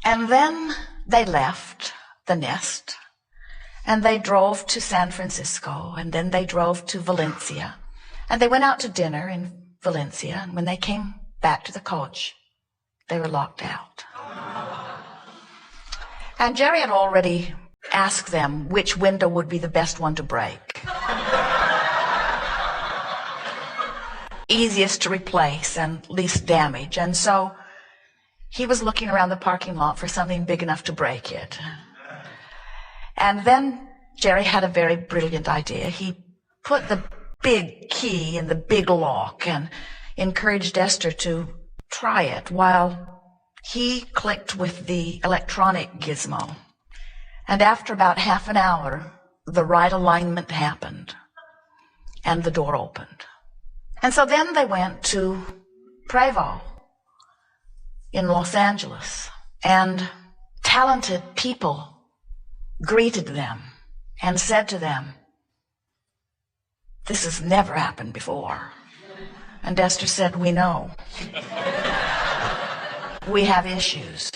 And then they left the nest, and they drove to San Francisco, and then they drove to Valencia, and they went out to dinner in Valencia, and when they came back to the coach, they were locked out. And Jerry had already asked them which window would be the best one to break. Easiest to replace and least damage. And so he was looking around the parking lot for something big enough to break it. And then Jerry had a very brilliant idea. He put the big key in the big lock and encouraged Esther to try it while he clicked with the electronic gizmo. And after about half an hour, the right alignment happened and the door opened. And so then they went to Prevo in Los Angeles, and talented people greeted them and said to them, "This has never happened before." And Esther said, "We know. We have issues."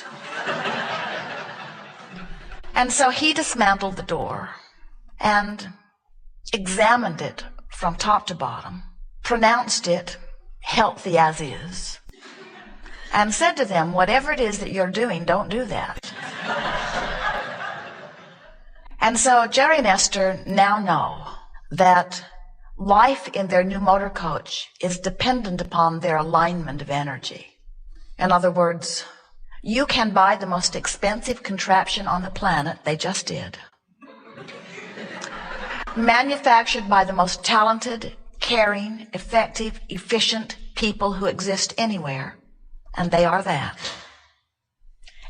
And so he dismantled the door and examined it from top to bottom, pronounced it healthy as is, and said to them, "Whatever it is that you're doing, don't do that." And so Jerry and Esther now know that life in their new motor coach is dependent upon their alignment of energy. In other words, you can buy the most expensive contraption on the planet, they just did, manufactured by the most talented, caring, effective, efficient people who exist anywhere, and they are that.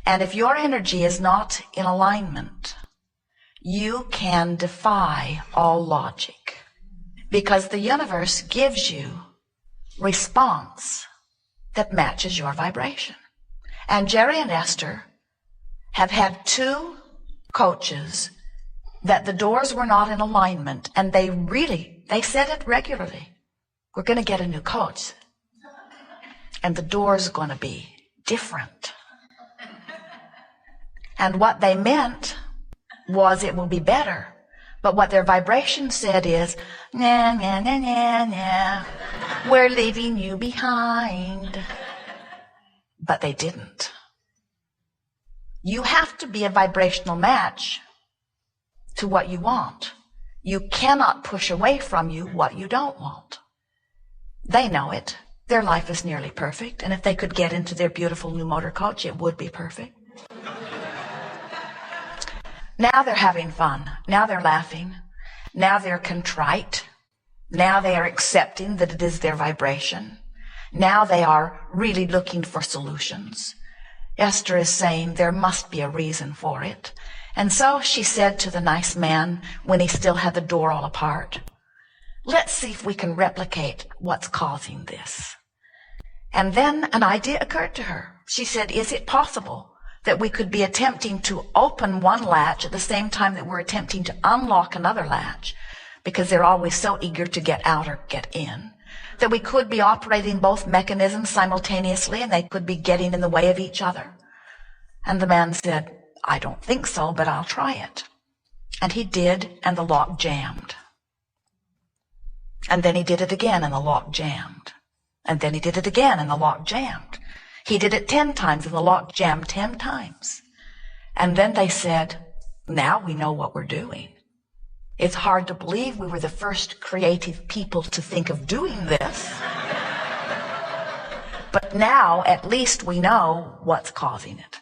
And if your energy is not in alignment, you can defy all logic, because the universe gives you response that matches your vibration. And Jerry and Esther have had 2 coaches that the doors were not in alignment, and they said it regularly. We're going to get a new coach, and the doors are going to be different. And what they meant was it will be better. But what their vibration said is, "Nah, nah, nah, nah, nah. We're leaving you behind." But they didn't. You have to be a vibrational match to what you want. You cannot push away from you what you don't want. They know it. Their life is nearly perfect, and if they could get into their beautiful new motor coach, it would be perfect. Now they're having fun. Now they're laughing. Now they're contrite. Now they are accepting that it is their vibration. Now they are really looking for solutions. Esther is saying there must be a reason for it. And so she said to the nice man, when he still had the door all apart, "Let's see if we can replicate what's causing this." And then an idea occurred to her. She said, "Is it possible that we could be attempting to open one latch at the same time that we're attempting to unlock another latch, because they're always so eager to get out or get in, that we could be operating both mechanisms simultaneously and they could be getting in the way of each other?" And the man said, "I don't think so, but I'll try it." And he did, and the lock jammed. And then he did it again, and the lock jammed. And then he did it again, and the lock jammed. He did it 10 times, and the lock jammed 10 times. And then they said, "Now we know what we're doing. It's hard to believe we were the first creative people to think of doing this. But now at least we know what's causing it.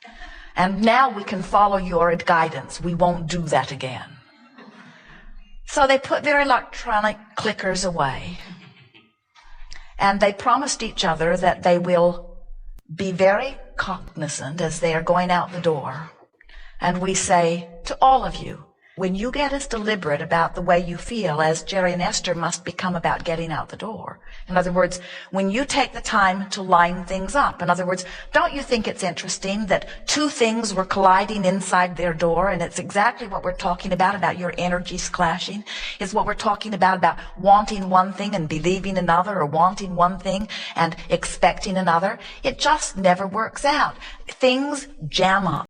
And now we can follow your guidance. We won't do that again." So they put their electronic clickers away. And they promised each other that they will be very cognizant as they are going out the door. And we say to all of you, when you get as deliberate about the way you feel as Jerry and Esther must become about getting out the door. In other words, when you take the time to line things up. In other words, don't you think it's interesting that 2 things were colliding inside their door? And it's exactly what we're talking about your energies clashing, is what we're talking about wanting one thing and believing another, or wanting one thing and expecting another. It just never works out. Things jam up.